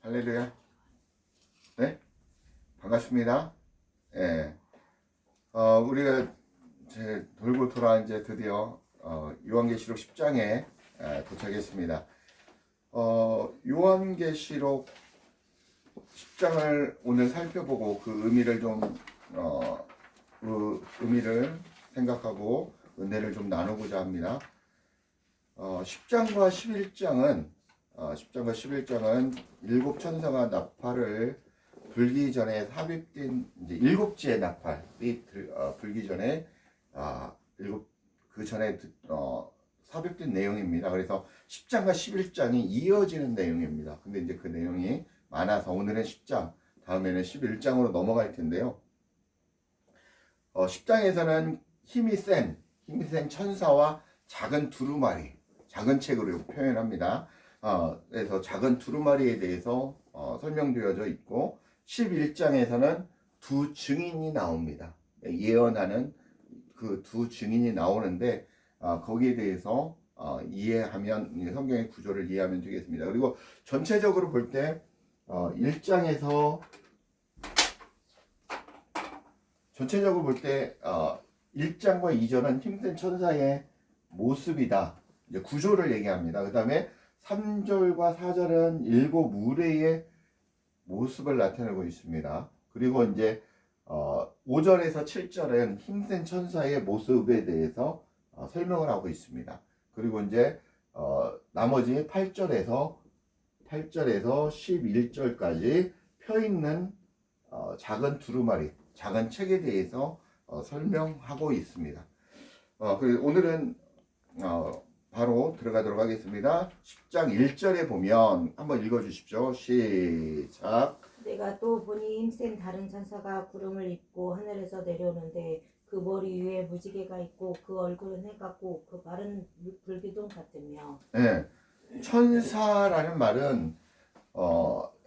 할렐루야. 네, 반갑습니다. 예, 우리가 돌고 돌아 이제 드디어 요한계시록 10장에 도착했습니다. 요한계시록 10장을 오늘 살펴보고 그 의미를 그 의미를 생각하고 은혜를 좀 나누고자 합니다. 10장과 11장은 일곱 천사가 나팔을 불기 전에 삽입된 이제 일곱지의 나팔이 불기 전에 그 전에 삽입된 내용입니다. 그래서 10장과 11장이 이어지는 내용입니다. 근데 이제 그 내용이 많아서 오늘은 10장, 다음에는 11장으로 넘어갈 텐데요. 10장에서는 힘이 센 천사와 작은 두루마리, 작은 책으로 표현합니다. 그래서 작은 두루마리에 대해서 설명되어져 있고 11장에서는 두 증인이 나옵니다. 예언하는 그 두 증인이 나오는데 거기에 대해서 이해하면 성경의 구조를 이해하면 되겠습니다. 그리고 전체적으로 볼 때 1장과 2절은 힘센 천사의 모습이다. 이제 구조를 얘기합니다. 그 다음에 3절과 4절은 일곱 무리의 모습을 나타내고 있습니다. 그리고 이제 5절에서 7절은 힘센 천사의 모습에 대해서 설명을 하고 있습니다. 그리고 이제 나머지 8절에서 11절까지 펴 있는 작은 두루마리, 작은 책에 대해서 설명하고 있습니다. 그래서 오늘은 바로 들어가도록 하겠습니다. 10장 1절에 보면 한번 읽어주십시오. 시작. 내가 또 보니 힘센 다른 천사가 구름을 입고 하늘에서 내려오는데 그 머리 위에 무지개가 있고 그 얼굴은 해 같고 그 발은 불기둥 같으며. 네, 천사라는 말은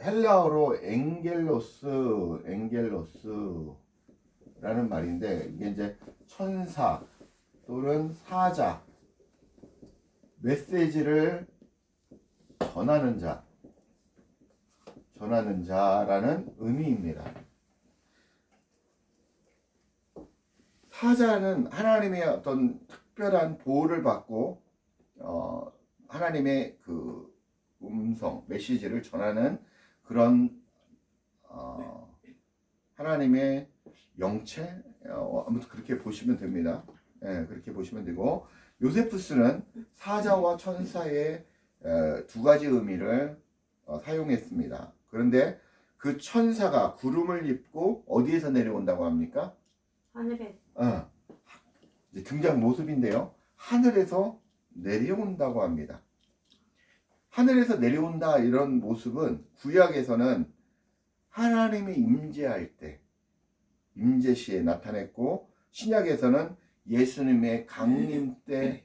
헬라어로 엔겔로스라는 말인데 이게 이제 천사 또는 사자, 메시지를 전하는 자라는 의미입니다. 사자는 하나님의 어떤 특별한 보호를 받고 하나님의 그 음성, 메시지를 전하는 그런 하나님의 영체, 아무튼 그렇게 보시면 됩니다. 예, 그렇게 보시면 되고 요세푸스는 사자와 천사의 두 가지 의미를 사용했습니다. 그런데 그 천사가 구름을 입고 어디에서 내려온다고 합니까? 하늘에. 이제 등장 모습인데요. 하늘에서 내려온다고 합니다. 하늘에서 내려온다 이런 모습은 구약에서는 하나님이 임재할 때, 임재 시에 나타냈고 신약에서는 예수님의 강림 때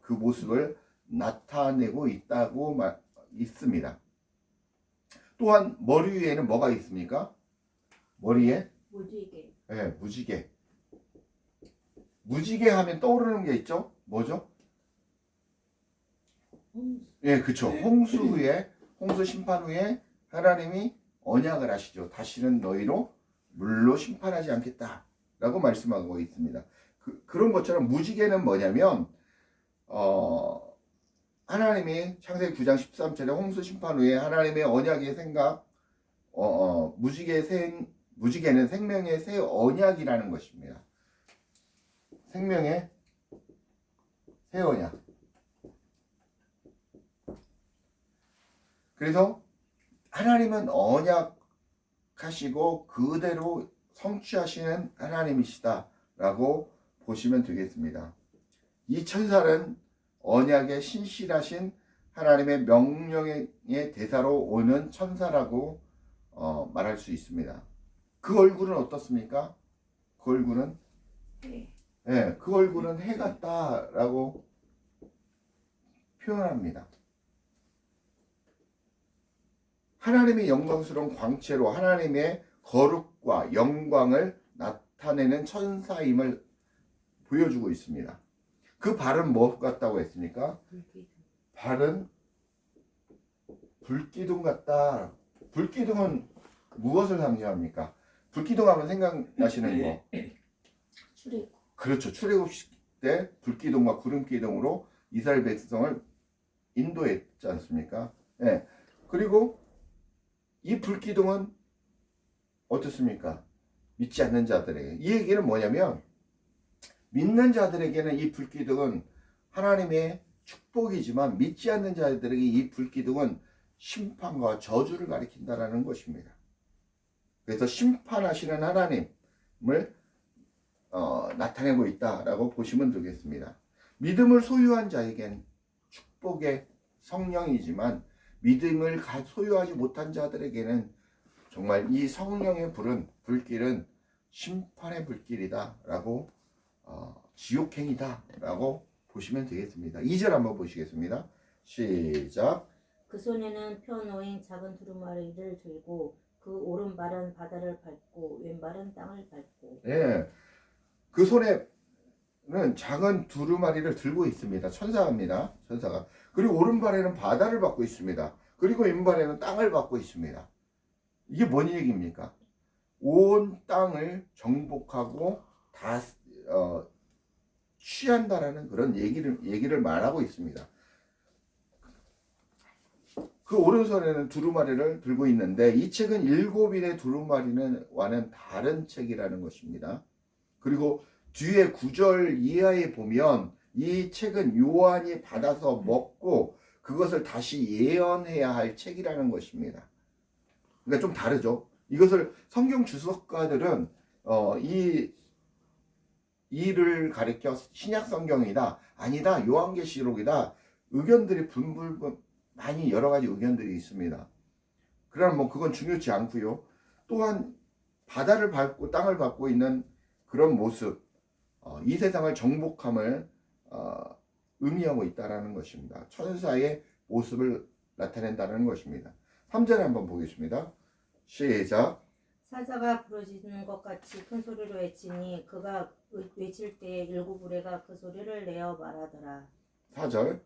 그 모습을 나타내고 있다고 있습니다. 또한 머리 위에는 뭐가 있습니까? 머리에 무지개. 네, 무지개. 무지개 하면 떠오르는 게 있죠? 뭐죠? 예, 그쵸. 홍수 심판 후에 하나님이 언약을 하시죠. 다시는 너희로 물로 심판하지 않겠다 라고 말씀하고 있습니다. 그런 것처럼 무지개는 뭐냐면 하나님이 창세기 9장 13절에 홍수 심판 후에 하나님의 언약의 생각, 무지개는 생명의 새 언약이라는 것입니다. 생명의 새 언약. 그래서 하나님은 언약하시고 그대로 성취하시는 하나님이시다라고 보시면 되겠습니다. 이 천사는 언약의 신실하신 하나님의 명령의 대사로 오는 천사라고 말할 수 있습니다. 그 얼굴은 어떻습니까? 그 얼굴은 그 얼굴은 해 같다라고 표현합니다. 하나님의 영광스러운 광채로 하나님의 거룩과 영광을 나타내는 천사임을 보여주고 있습니다. 그 발은 뭐 같다고 했습니까? 발은 불기둥 같다 불기둥은 무엇을 상징합니까? 불기둥하면 생각나시는 거. 출입. 그렇죠. 출애굽식 때 불기둥과 구름기둥으로 이스라엘 백성을 인도했지 않습니까? 예. 그리고 이 불기둥은 어떻습니까? 믿지 않는 자들에게. 이 얘기는 뭐냐면 믿는 자들에게는 이 불기둥은 하나님의 축복이지만 믿지 않는 자들에게 이 불기둥은 심판과 저주를 가리킨다라는 것입니다. 그래서 심판하시는 하나님을 나타내고 있다라고 보시면 되겠습니다. 믿음을 소유한 자에겐 축복의 성령이지만 믿음을 소유하지 못한 자들에게는 정말 이 성령의 불길은 심판의 불길이다라고 지옥행이다라고 보시면 되겠습니다. 2절 한번 보시겠습니다. 시작. 그 손에는 펴놓인 작은 두루마리를 들고 그 오른발은 바다를 밟고 왼발은 땅을 밟고. 예, 그 손에는 작은 두루마리를 들고 있습니다. 천사입니다. 천사가. 그리고 오른발에는 바다를 밟고 있습니다. 그리고 왼발에는 땅을 밟고 있습니다. 이게 뭔 얘기입니까? 온 땅을 정복하고 다 취한다라는 그런 얘기를 말하고 있습니다. 그 오른손에는 두루마리를 들고 있는데 이 책은 7일의 두루마리와는 다른 책이라는 것입니다. 그리고 뒤에 9절 이하에 보면 이 책은 요한이 받아서 먹고 그것을 다시 예언해야 할 책이라는 것입니다. 그러니까 좀 다르죠. 이것을 성경 주석가들은 이 이를 가리켜 신약 성경이다, 아니다, 요한계시록이다, 의견들이 많이 여러 가지 의견들이 있습니다. 그러나 뭐 그건 중요치 않고요. 또한 바다를 밟고 땅을 밟고 있는 그런 모습, 이 세상을 정복함을 의미하고 있다라는 것입니다. 천사의 모습을 나타낸다는 것입니다. 3절에 한번 보겠습니다. 시작. 사자가 부르짖는 것 같이 큰 소리로 외치니 그가 외칠 때에 일곱 우레가 그 소리를 내어 말하더라. 4절.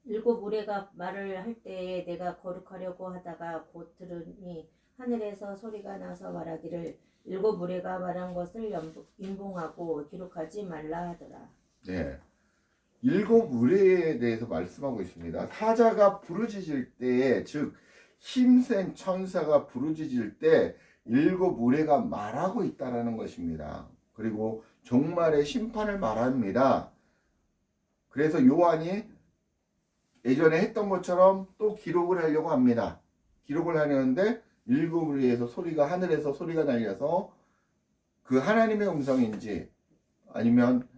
일곱 우레가 말을 할 때에 내가 거룩하려고 하다가 곧 들으니 하늘에서 소리가 나서 말하기를 일곱 우레가 말한 것을 인봉하고 기록하지 말라 하더라. 네. 일곱 우레에 대해서 말씀하고 있습니다. 사자가 부르짖을 때에, 즉 힘센 천사가 부르짖을 때 일곱 우레가 말하고 있다라는 것입니다. 그리고 종말의 심판을 말합니다. 그래서 요한이 예전에 했던 것처럼 또 기록을 하려고 합니다. 기록을 하려는데 일곱 우레에서 하늘에서 소리가 날려서 그 하나님의 음성인지 아니면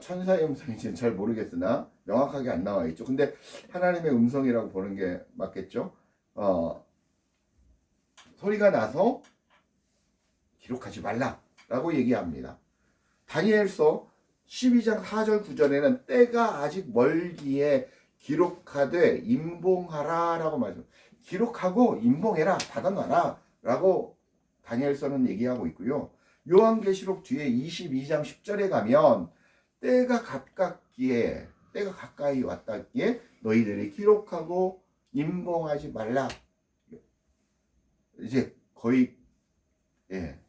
천사의 음성인지는 잘 모르겠으나 명확하게 안 나와 있죠. 근데 하나님의 음성이라고 보는 게 맞겠죠. 소리가 나서 기록하지 말라라고 얘기합니다. 다니엘서 12장 4절 9절에는 때가 아직 멀기에 기록하되 임봉하라라고 말씀. 기록하고 임봉해라, 받아놔라 라고 다니엘서는 얘기하고 있고요. 요한계시록 뒤에 22장 10절에 가면 때가 가까이 왔다기에 너희들이 기록하고 임봉하지 말라. 이제 거의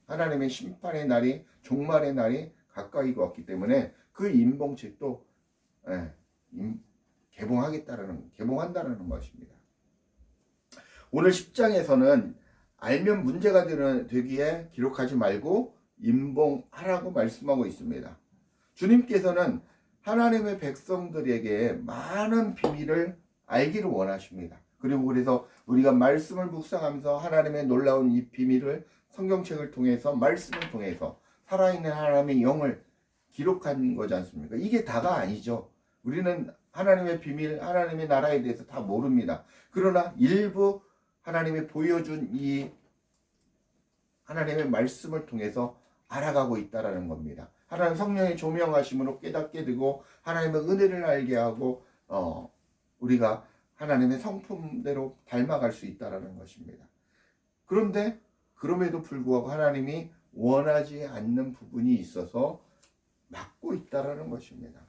하나님의 심판의 날이, 종말의 날이 가까이 왔기 때문에 그 임봉책도 개봉한다는 것입니다. 오늘 10장에서는 알면 문제가 되기에 기록하지 말고 임봉하라고 말씀하고 있습니다. 주님께서는 하나님의 백성들에게 많은 비밀을 알기를 원하십니다. 그리고 그래서 우리가 말씀을 묵상하면서 하나님의 놀라운 이 비밀을 성경책을 통해서, 말씀을 통해서 살아있는 하나님의 영을 기록한 거지 않습니까? 이게 다가 아니죠. 우리는 하나님의 비밀, 하나님의 나라에 대해서 다 모릅니다. 그러나 일부 하나님이 보여준 이 하나님의 말씀을 통해서 알아가고 있다라는 겁니다. 하나님 성령의 조명하심으로 깨닫게 되고 하나님의 은혜를 알게 하고 우리가 하나님의 성품대로 닮아갈 수 있다라는 것입니다. 그런데 그럼에도 불구하고 하나님이 원하지 않는 부분이 있어서 막고 있다라는 것입니다.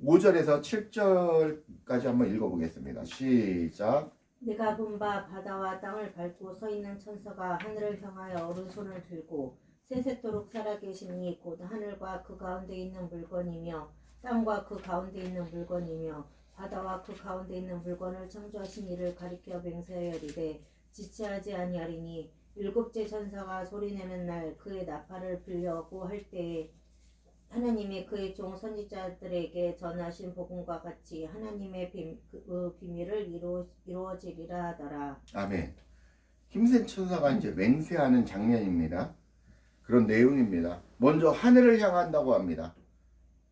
5절에서 7절까지 한번 읽어보겠습니다. 시작. 내가 본 바 바다와 땅을 밟고 서 있는 천사가 하늘을 향하여 오른손을 들고 세세토록 살아계시니 곧 하늘과 그 가운데 있는 물건이며 땅과 그 가운데 있는 물건이며 바다와 그 가운데 있는 물건을 창조하신 이를 가리켜 맹세하여리되 지체하지 아니하리니 일곱째 천사가 소리내는 날 그의 나팔을 불려고 할 때에 하나님이 그의 종 선지자들에게 전하신 복음과 같이 하나님의 비밀을 이루어지리라 하더라. 아멘. 힘센 천사가 이제 맹세하는 장면입니다. 그런 내용입니다. 먼저 하늘을 향한다고 합니다.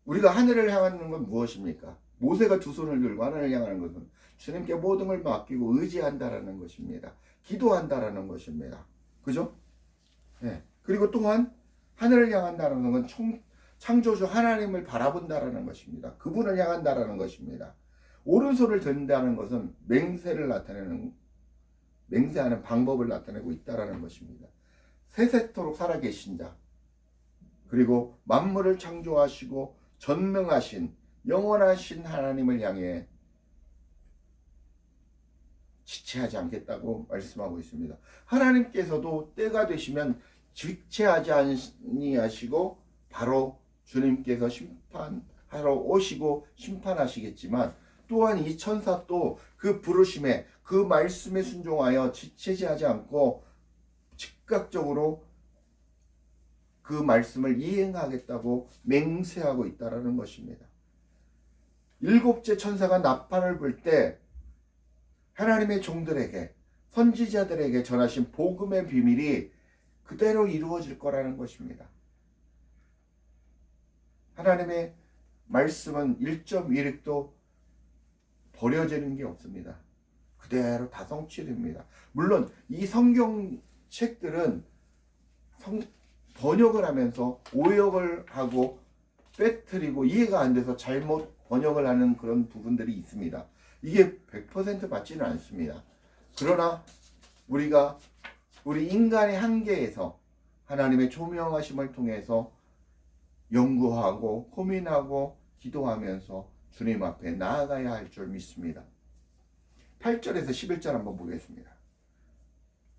우리가 하늘을 향하는 건 무엇입니까? 모세가 두 손을 들고 하늘을 향하는 것은 주님께 모든 걸 맡기고 의지한다라는 것입니다. 기도한다라는 것입니다. 그죠? 네. 그리고 또한 하늘을 향한다는 건 창조주 하나님을 바라본다라는 것입니다. 그분을 향한다라는 것입니다. 오른손을 든다는 것은 맹세하는 방법을 나타내고 있다라는 것입니다. 세세토록 살아계신 자, 그리고 만물을 창조하시고 전능하신 영원하신 하나님을 향해 지체하지 않겠다고 말씀하고 있습니다. 하나님께서도 때가 되시면 지체하지 아니하시고 바로 주님께서 심판하러 오시고 심판하시겠지만 또한 이 천사 또 그 부르심에 그 말씀에 순종하여 지체하지 않고 즉각적으로 그 말씀을 이행하겠다고 맹세하고 있다라는 것입니다. 일곱째 천사가 나팔을 불 때 하나님의 종들에게 선지자들에게 전하신 복음의 비밀이 그대로 이루어질 거라는 것입니다. 하나님의 말씀은 1.1획도 버려지는 게 없습니다. 그대로 다 성취됩니다. 물론 이 성경책들은 번역을 하면서 오역을 하고 빼뜨리고 이해가 안 돼서 잘못 번역을 하는 그런 부분들이 있습니다. 이게 100% 맞지는 않습니다. 그러나 우리 인간의 한계에서 하나님의 조명하심을 통해서 연구하고 고민하고 기도하면서 주님 앞에 나아가야 할 줄 믿습니다. 8절에서 11절 한번 보겠습니다.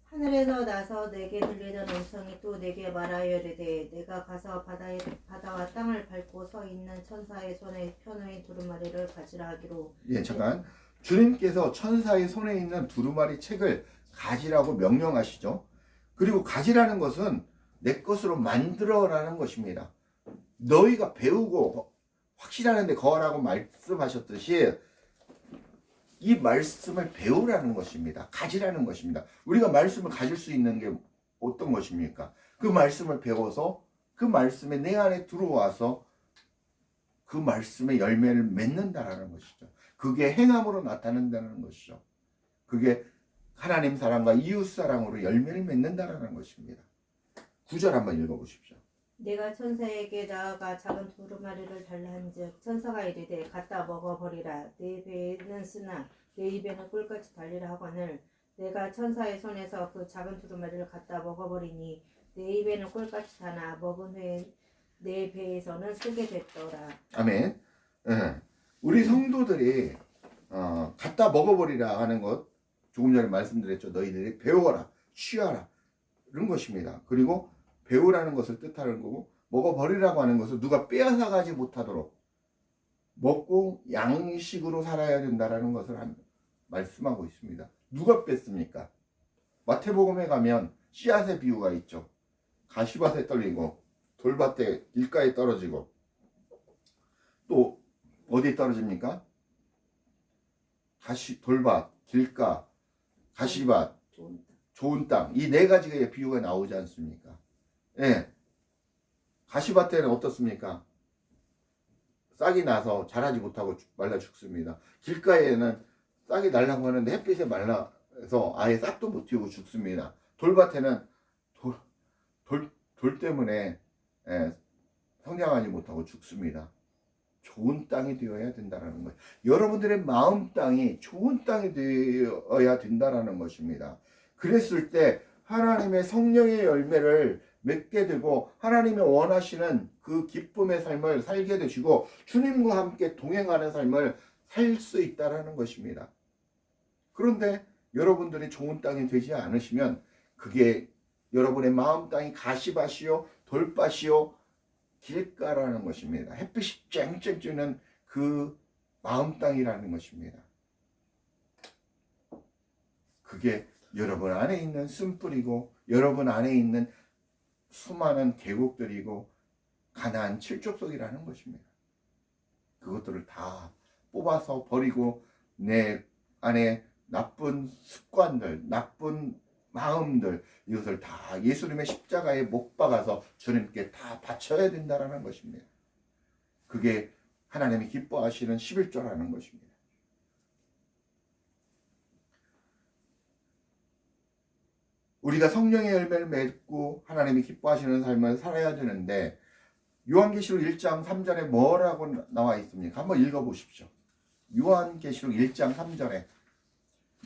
하늘에서 나서 내게 들리던 음성이 또 내게 말하여 이르되 내가 가서 바다와 땅을 밟고 서 있는 천사의 손에 펴놓인 두루마리를 가지라 하기로. 예, 잠깐. 주님께서 천사의 손에 있는 두루마리 책을 가지라고 명령하시죠. 그리고 가지라는 것은 내 것으로 만들어라는 것입니다. 너희가 배우고 확실하는데 거하라고 말씀하셨듯이 이 말씀을 배우라는 것입니다. 가지라는 것입니다. 우리가 말씀을 가질 수 있는 게 어떤 것입니까? 그 말씀을 배워서 그 말씀에 내 안에 들어와서 그 말씀의 열매를 맺는다라는 것이죠. 그게 행함으로 나타난다는 것이죠. 그게 하나님 사랑과 이웃 사랑으로 열매를 맺는다라는 것입니다. 9절 한번 읽어보십시오. 내가 천사에게 나아가 작은 두루마리를 달라 한즉 천사가 이르되 갖다 먹어버리라. 내 배에는 쓰나 내 입에는 꿀같이 달리라 하거늘 내가 천사의 손에서 그 작은 두루마리를 갖다 먹어버리니 내 입에는 꿀같이 다나 먹은 후에 내 배에서는 쓰게 됐더라. 아멘. 우리 성도들이 갖다 먹어버리라 하는 것 조금 전에 말씀드렸죠. 너희들이 배워라, 취하라 이런 것입니다. 그리고 배우라는 것을 뜻하는 거고 먹어버리라고 하는 것은 누가 빼앗아가지 못하도록 먹고 양식으로 살아야 된다라는 것을 말씀하고 있습니다. 누가 뺐습니까? 마태복음에 가면 씨앗의 비유가 있죠. 가시밭에 떨리고 돌밭에 길가에 떨어지고 또 어디에 떨어집니까? 돌밭, 길가, 가시밭, 좋은 땅. 이 네 가지의 비유가 나오지 않습니까? 예. 가시밭에는 어떻습니까? 싹이 나서 자라지 못하고 말라 죽습니다. 길가에는 싹이 날라고 하는데 햇빛에 말라서 아예 싹도 못 틔우고 죽습니다. 돌밭에는 돌 때문에 성장하지 못하고 죽습니다. 좋은 땅이 되어야 된다는 거예요. 여러분들의 마음 땅이 좋은 땅이 되어야 된다는 것입니다. 그랬을 때 하나님의 성령의 열매를 맺게 되고 하나님의 원하시는 그 기쁨의 삶을 살게 되시고 주님과 함께 동행하는 삶을 살 수 있다는 것입니다. 그런데 여러분들이 좋은 땅이 되지 않으시면 그게 여러분의 마음 땅이 가시밭이요 돌밭이요 길가라는 것입니다. 햇빛이 쨍쨍 쬐는 그 마음 땅이라는 것입니다. 그게 여러분 안에 있는 쓴뿌리고 여러분 안에 있는 수많은 계곡들이고 가나안 칠족속이라는 것입니다. 그것들을 다 뽑아서 버리고 내 안에 나쁜 습관들, 나쁜 마음들 이것을 다 예수님의 십자가에 못 박아서 주님께 다 바쳐야 된다는 것입니다. 그게 하나님이 기뻐하시는 11조라는 것입니다. 우리가 성령의 열매를 맺고 하나님이 기뻐하시는 삶을 살아야 되는데 요한계시록 1장 3절에 뭐라고 나와 있습니까? 한번 읽어보십시오. 요한계시록 1장 3절에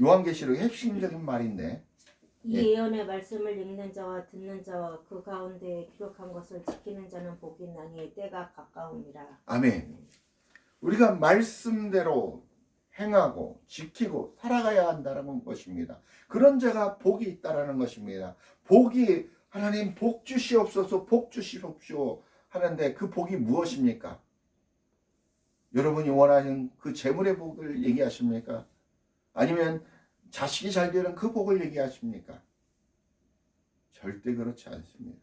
요한계시록의 핵심적인 말인데 이 예언의 말씀을 읽는 자와 듣는 자와 그 가운데 기록한 것을 지키는 자는 복이 있나니 때가 가까우니라. 아멘. 우리가 말씀대로 행하고 지키고 살아가야 한다는 것입니다. 그런 자가 복이 있다라는 것입니다. 복이 하나님 복 주시옵소서 복 주시옵시오 하는데 그 복이 무엇입니까? 여러분이 원하는 그 재물의 복을 얘기하십니까? 아니면 자식이 잘 되는 그 복을 얘기하십니까? 절대 그렇지 않습니다.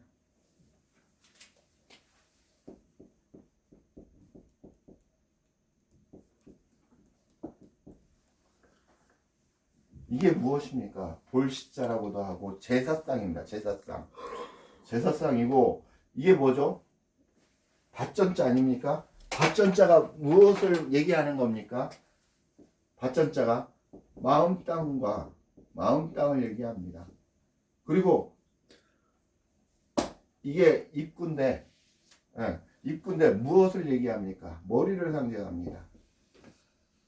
이게 무엇입니까? 볼십자라고도 하고 제사상입니다. 제사상. 제사상이고 이게 뭐죠? 밭전자 아닙니까? 밭전자가 무엇을 얘기하는 겁니까? 밭전자가 마음 땅과 마음 땅을 얘기합니다. 그리고 이게 입구인데 입구인데 무엇을 얘기합니까? 머리를 상징합니다.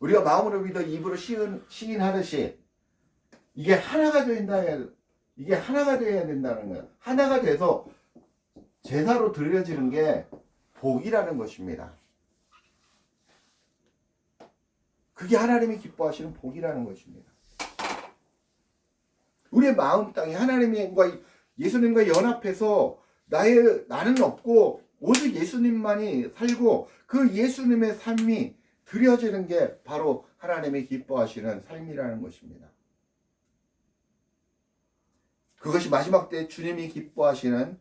우리가 마음으로 믿어 입으로 시인하듯이 이게 하나가 된다. 이게 하나가 되어야 된다는 거예요. 하나가 돼서 제사로 드려지는 게 복이라는 것입니다. 그게 하나님이 기뻐하시는 복이라는 것입니다. 우리의 마음 땅에 하나님과 예수님과 연합해서 나는 없고 오직 예수님만이 살고 그 예수님의 삶이 드려지는 게 바로 하나님이 기뻐하시는 삶이라는 것입니다. 그것이 마지막 때 주님이 기뻐하시는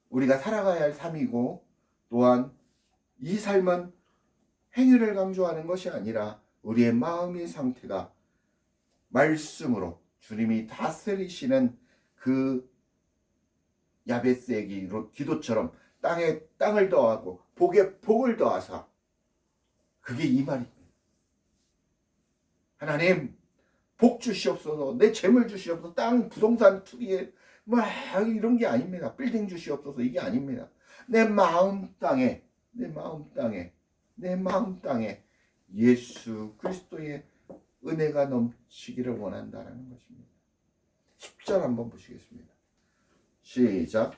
우리가 살아가야 할 삶이고 또한 이 삶은 행위를 강조하는 것이 아니라 우리의 마음의 상태가 말씀으로 주님이 다스리시는 그 야베스의 기도처럼 땅에 땅을 더하고 복에 복을 더하사 그게 이 말입니다. 하나님 복 주시옵소서 내 재물 주시옵소서 땅 부동산 투기에 막 이런 게 아닙니다. 빌딩 주시옵소서 이게 아닙니다. 내 마음 땅에 예수 그리스도의 은혜가 넘치기를 원한다는 것입니다. 10절 한번 보시겠습니다. 시작.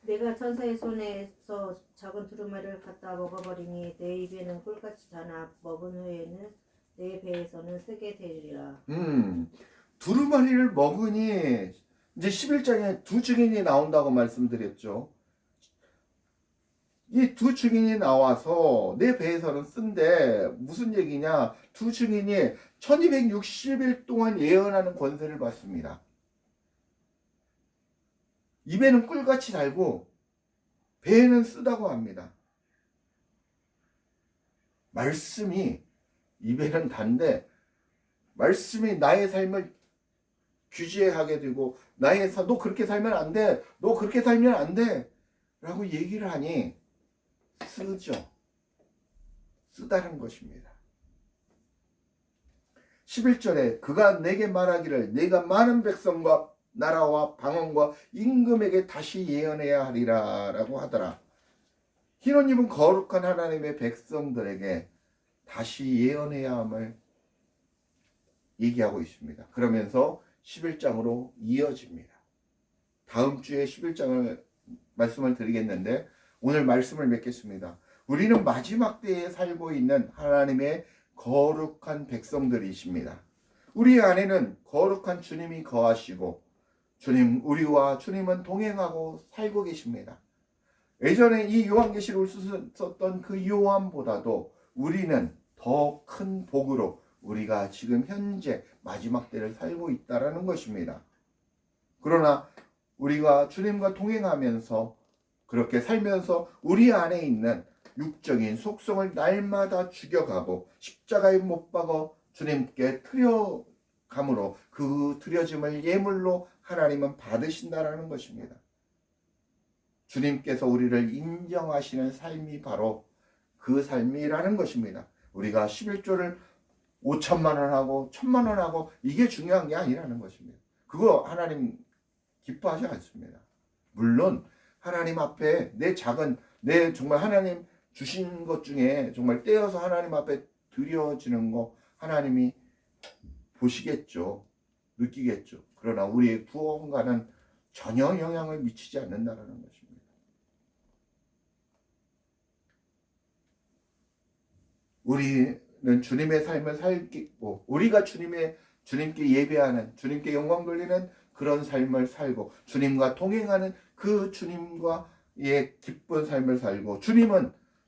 내가 천사의 손에서 작은 두루마리를 갖다 먹어버리니 내 입에는 꿀같이 다나 먹은 후에는 내 배에서는 쓰게 되리라. 두루마리를 먹으니 이제 11장에 두 증인이 나온다고 말씀드렸죠. 이 두 증인이 나와서 내 배에서는 쓴데 무슨 얘기냐? 두 증인이 1260일 동안 예언하는 권세를 받습니다. 입에는 꿀같이 달고 배에는 쓰다고 합니다. 말씀이 입에는 단데 말씀이 나의 삶을 규제하게 되고 너 그렇게 살면 안 돼. 너 그렇게 살면 안 돼. 라고 얘기를 하니 쓰죠. 쓰다는 것입니다. 11절에 그가 내게 말하기를 내가 많은 백성과 나라와 방언과 임금에게 다시 예언해야 하리라 라고 하더라. 흰옷 입은 거룩한 하나님의 백성들에게 다시 예언해야 함을 얘기하고 있습니다. 그러면서 11장으로 이어집니다. 다음 주에 11장을 말씀을 드리겠는데 오늘 말씀을 맺겠습니다. 우리는 마지막 때에 살고 있는 하나님의 거룩한 백성들이십니다. 우리 안에는 거룩한 주님이 거하시고 우리와 주님은 동행하고 살고 계십니다. 예전에 이 요한계시록을 썼던 그 요한보다도 우리는 더 큰 복으로 우리가 지금 현재 마지막 때를 살고 있다라는 것입니다. 그러나 우리가 주님과 동행하면서 그렇게 살면서 우리 안에 있는 육적인 속성을 날마다 죽여가고 십자가에 못 박아 주님께 드려감으로 그 드려짐을 예물로 하나님은 받으신다라는 것입니다. 주님께서 우리를 인정하시는 삶이 바로 그 삶이라는 것입니다. 우리가 11조를 5천만 원 하고 1,000만 원 하고 이게 중요한 게 아니라는 것입니다. 그거 하나님 기뻐하지 않습니다. 물론 하나님 앞에 내 정말 하나님 주신 것 중에 정말 떼어서 하나님 앞에 드려지는 거 하나님이 보시겠죠. 느끼겠죠. 그러나 우리의 구원과는 전혀 영향을 미치지 않는다는 것입니다. 우리는 주님의 삶을 살고 우리가 주님께 예배하는 주님께 영광 돌리는 그런 삶을 살고 주님과 동행하는 그 주님과의 기쁜 삶을 살고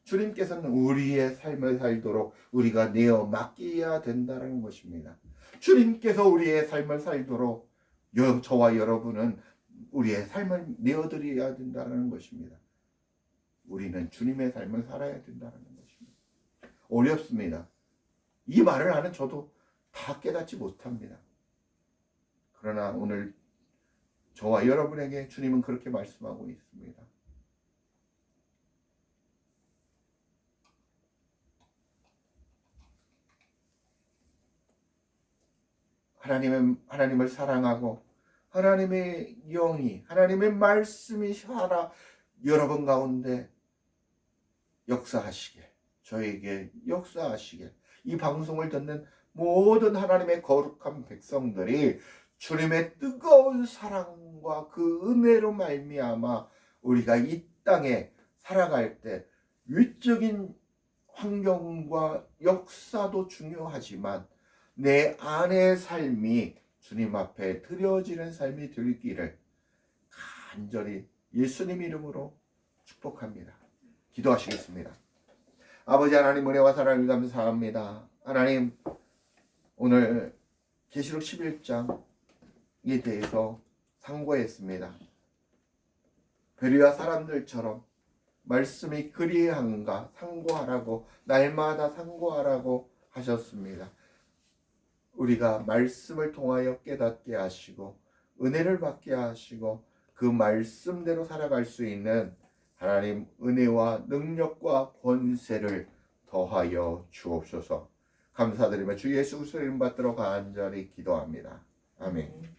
주님께서는 우리의 삶을 살도록 우리가 내어 맡겨야 된다는 것입니다. 주님께서 우리의 삶을 살도록 저와 여러분은 우리의 삶을 내어드려야 된다는 것입니다. 우리는 주님의 삶을 살아야 된다는 것입니다. 어렵습니다. 이 말을 하는 저도 다 깨닫지 못합니다. 그러나 오늘 저와 여러분에게 주님은 그렇게 말씀하고 있습니다. 하나님을 사랑하고 하나님의 영이 하나님의 말씀이 살아 여러분 가운데 역사하시길 저에게 역사하시길 이 방송을 듣는 모든 하나님의 거룩한 백성들이 주님의 뜨거운 사랑과 그 은혜로 말미암아 우리가 이 땅에 살아갈 때 외적인 환경과 역사도 중요하지만 내 안의 삶이 주님 앞에 드려지는 삶이 되기를 간절히 예수님 이름으로 축복합니다. 기도하시겠습니다. 아버지 하나님 은혜와 사랑을 감사합니다. 하나님 오늘 계시록 11장에 대해서 상고했습니다. 베레아 사람들처럼 말씀이 그리한가 상고하라고 날마다 상고하라고 하셨습니다. 우리가 말씀을 통하여 깨닫게 하시고 은혜를 받게 하시고 그 말씀대로 살아갈 수 있는 하나님 은혜와 능력과 권세를 더하여 주옵소서. 감사드리며 주 예수 그리스도 이름 받들어 간절히 기도합니다. 아멘.